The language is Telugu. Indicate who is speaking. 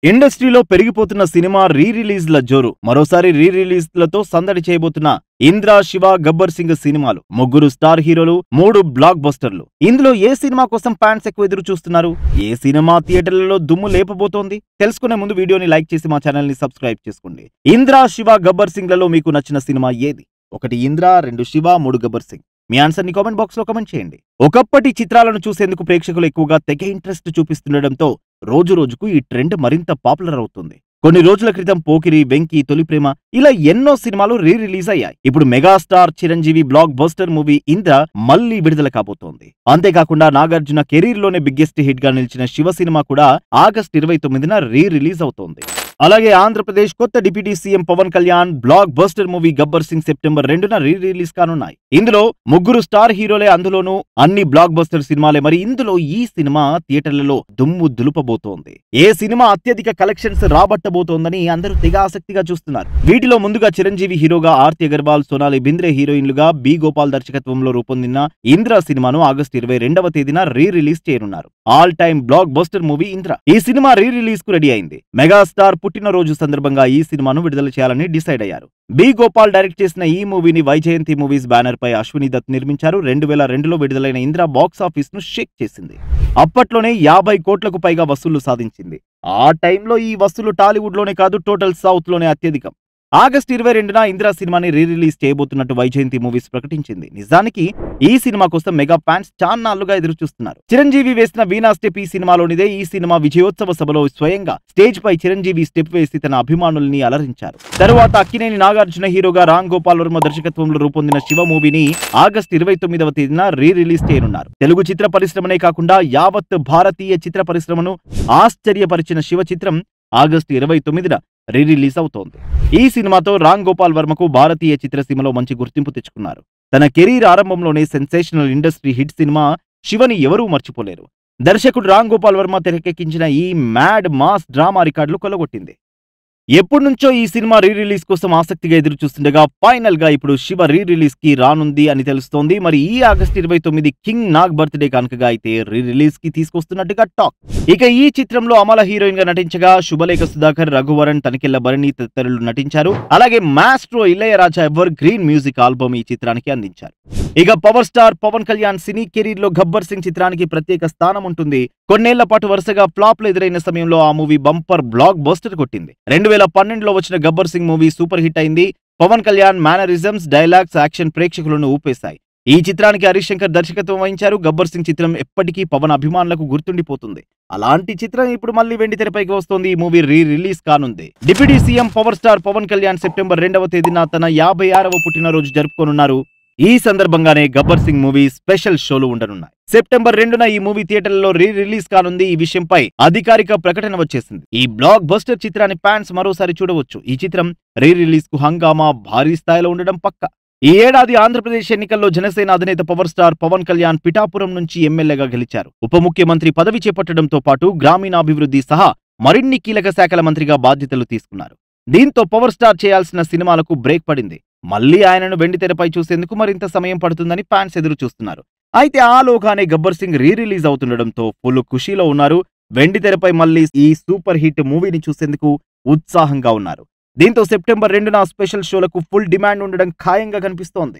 Speaker 1: ఇండస్ట్రీలో పెరిగిపోతున్న సినిమా రీ రిలీజ్ల జోరు మరోసారి రీ రిలీజ్లతో సందడి చేయబోతున్న ఇంద్ర, శివ, గబ్బర్ సింగ్ సినిమాలు. ముగ్గురు స్టార్ హీరోలు, 3 బ్లాక్ బస్టర్లు. ఇందులో ఏ సినిమా కోసం ఫ్యాన్స్ ఎక్కువ ఎదురు చూస్తున్నారు? ఏ సినిమా థియేటర్లలో దుమ్ము లేపబోతోంది? తెలుసుకునే ముందు వీడియోని లైక్ చేసి మా ఛానల్ ని సబ్స్క్రైబ్ చేసుకోండి. ఇంద్ర, శివ, గబ్బర్ సింగ్లలో మీకు నచ్చిన సినిమా ఏది? 1 ఇంద్ర, 2 శివ, 3 గబ్బర్ సింగ్. మీ ఆన్సర్ ని కామెంట్ బాక్స్ లో కామెంట్ చేయండి. ఒకప్పటి చిత్రాలను చూసేందుకు ప్రేక్షకులు ఎక్కువగా తెగ ఇంట్రెస్ట్ చూపిస్తుండటంతో రోజు రోజుకు ఈ ట్రెండ్ మరింత పాపులర్ అవుతుంది. కొన్ని రోజుల క్రితం పోకిరి, వెంకీ, తొలి ప్రేమ ఇలా ఎన్నో సినిమాలు రీ రిలీజ్ అయ్యాయి. ఇప్పుడు megastar Chiranjeevi blockbuster movie Indra మళ్లీ విడుదల కాబోతోంది. అంతేకాకుండా నాగార్జున కెరీర్ లోనే బిగ్గెస్ట్ హిట్ గా నిలిచిన శివ సినిమా కూడా ఆగస్టు 29న రీ రిలీజ్ అవుతోంది. అలాగే ఆంధ్రప్రదేశ్ కొత్త deputy CM Pawan Kalyan blockbuster movie Gabbar Singh September 2న రీ రిలీజ్ కానున్నాయి. ఇందులో ముగ్గురు స్టార్ హీరోలే, అందులోనూ అన్ని బ్లాక్ బస్టర్ సినిమాలే. మరి ఇందులో ఈ సినిమా థియేటర్లలో దుమ్ము దులుపబోతోంది. ఏ సినిమా అత్యధిక కలెక్షన్స్ రాబట్టబోతోందని అందరూ తెగ ఆసక్తిగా చూస్తున్నారు. వీటిలో ముందుగా చిరంజీవి హీరోగా ఆర్తి అగర్వాల్, సోనాలి బింద్రే హీరోయిన్లుగా బి గోపాల్ దర్శకత్వంలో రూపొందిన ఇంద్ర సినిమాను ఆగస్టు 22వ తేదీన రీ రిలీజ్ చేయనున్నారు. All time block buster movie Indra. ఈ సినిమా రీ రిలీజ్ కు రెడీ అయింది. మెగాస్టార్ పుట్టినరోజు సందర్భంగా ఈ సినిమాను విడుదల చేయాలని డిసైడ్ అయ్యారు. బి గోపాల్ డైరెక్ట్ చేసిన ఈ మూవీని వైజయంతి మూవీస్ బ్యానర్ పై అశ్విని దత్ నిర్మించారు. 2002లో విడుదలైన ఇంద్ర బాక్స్ ఆఫీస్ ను షేక్ చేసింది. అప్పట్లోనే 50 కోట్లకు పైగా వసూళ్లు సాధించింది. ఆ టైంలో ఈ వసూలు టాలీవుడ్ లోనే కాదు, టోటల్ సౌత్ లోనే అత్యధికం. ఆగస్టు 22న ఇంద్ర సినిమాని రీ రిలీజ్ చేయబోతున్నట్టు వైజయంతి మూవీస్ ప్రకటించింది. నిజానికి ఈ సినిమా కోసం మెగా ఫ్యాన్స్ చాన్నాళ్లుగా ఎదురు చూస్తున్నారు. చిరంజీవి వేసిన వీణా స్టెప్ ఈ సినిమాలోనిదే. ఈ సినిమా విజయోత్సవ సభలో స్వయంగా స్టేజ్ పై చిరంజీవి స్టెప్ వేసి తన అభిమానుల్ని అలరించారు. తరువాత అక్కినేని నాగార్జున హీరోగా రామ్ గోపాల్ వర్మ దర్శకత్వంలో రూపొందిన శివ మూవీని ఆగస్టు 29వ తేదీన రీ రిలీజ్ చేయనున్నారు. తెలుగు చిత్ర పరిశ్రమనే కాకుండా యావత్ భారతీయ చిత్ర పరిశ్రమను ఆశ్చర్యపరిచిన శివ చిత్రం ఆగస్టు 29న రీ రిలీజ్ అవుతోంది. ఈ సినిమాతో రామ్ గోపాల్ వర్మకు భారతీయ చిత్రసీమలో మంచి గుర్తింపు తెచ్చుకున్నారు. తన కెరీర్ ఆరంభంలోనే సెన్సేషనల్ ఇండస్ట్రీ హిట్ సినిమా శివని ఎవరూ మర్చిపోలేరు. దర్శకుడు రామ్ గోపాల్ వర్మ తెరకెక్కించిన ఈ మ్యాడ్ మాస్ డ్రామా రికార్డులు కొల్లగొట్టింది. ఎప్పటి నుంచో ఈ సినిమా రీ రిలీజ్ కోసం ఆసక్తిగా ఎదురు చూస్తుండగా ఫైనల్ గా ఇప్పుడు శివ రీ రిలీజ్ కి రానుంది అని తెలుస్తోంది. మరి ఈ ఆగస్టు 29 కింగ్ నాగ్ బర్త్డే కనుకగా అయితే రీ రిలీజ్ కి తీసుకొస్తున్నట్టుగా టాక్. ఇక ఈ చిత్రంలో అమల హీరోయిన్ గా నటించగా శుభలేఖ సుధాకర్, రఘువరన్, తనికెళ్ల భరణి తదితరులు నటించారు. అలాగే maestro Ilaiyaraaja evergreen music album ఈ చిత్రానికి అందించారు. ఇక power star Pawan Kalyan cine career లో గబ్బర్ సింగ్ చిత్రానికి ప్రత్యేక స్థానం ఉంటుంది. కొన్నేళ్ల పాటు వరుసగా ఫ్లాప్లు ఎదురైన సమయంలో ఆ మూవీ బంపర్ బ్లాక్ బస్టర్ కొట్టింది. 2012లో వచ్చిన Gabbar Singh movie super hit అయింది. Pawan Kalyan mannerisms, dialogues, action ప్రేక్షకులను ఊపేశాయి. ఈ చిత్రానికి హరీష్ శంకర్ దర్శకత్వం వహించారు. గబ్బర్ సింగ్ చిత్రం ఎప్పటికీ పవన్ అభిమానులకు గుర్తుండిపోతుంది. అలాంటి చిత్రం ఇప్పుడు మళ్లీ వెండి తెరపైకి వస్తోంది. ఈ మూవీ రీ రిలీజ్ కానుంది. Deputy CM power star Pawan Kalyan September 2వ తేదీన తన 56వ పుట్టినరోజు జరుపుకోనున్నారు. ఈ సందర్భంగానే గబ్బర్ సింగ్ మూవీ స్పెషల్ షోలు ఉండనున్నాయి. సెప్టెంబర్ 2న ఈ మూవీ థియేటర్లలో రీ రిలీజ్ కానుంది. ఈ విషయంపై అధికారిక ప్రకటన వచ్చేసింది. ఈ బ్లాక్ బస్టర్ చిత్రాన్ని ఫ్యాన్స్ మరోసారి చూడవచ్చు. ఈ చిత్రం రీ రిలీజ్ కు హంగామా భారీ స్థాయిలో ఉండడం పక్కా. ఈ ఏడాది ఆంధ్రప్రదేశ్ ఎన్నికల్లో జనసేన అధినేత పవర్ స్టార్ పవన్ కళ్యాణ్ పిఠాపురం నుంచి ఎమ్మెల్యేగా గెలిచారు. ఉప ముఖ్యమంత్రి పదవి చేపట్టడంతో పాటు గ్రామీణాభివృద్ధి సహా మరిన్ని కీలక శాఖల మంత్రిగా బాధ్యతలు తీసుకున్నారు. దీంతో పవర్ స్టార్ చేయాల్సిన సినిమాలకు బ్రేక్ పడింది. మళ్లీ ఆయనను వెండి తెరపై చూసేందుకు మరింత సమయం పడుతుందని ఫ్యాన్స్ ఎదురు చూస్తున్నారు. అయితే ఆలోగానే గబ్బర్ సింగ్ రీ రిలీజ్ అవుతుండటంతో ఫుల్ ఖుషీలో ఉన్నారు. వెండి తెరపై మళ్లీ ఈ సూపర్ హిట్ మూవీని చూసేందుకు ఉత్సాహంగా ఉన్నారు. దీంతో సెప్టెంబర్ 2న స్పెషల్ షోలకు ఫుల్ డిమాండ్ ఉండడం ఖాయంగా కనిపిస్తోంది.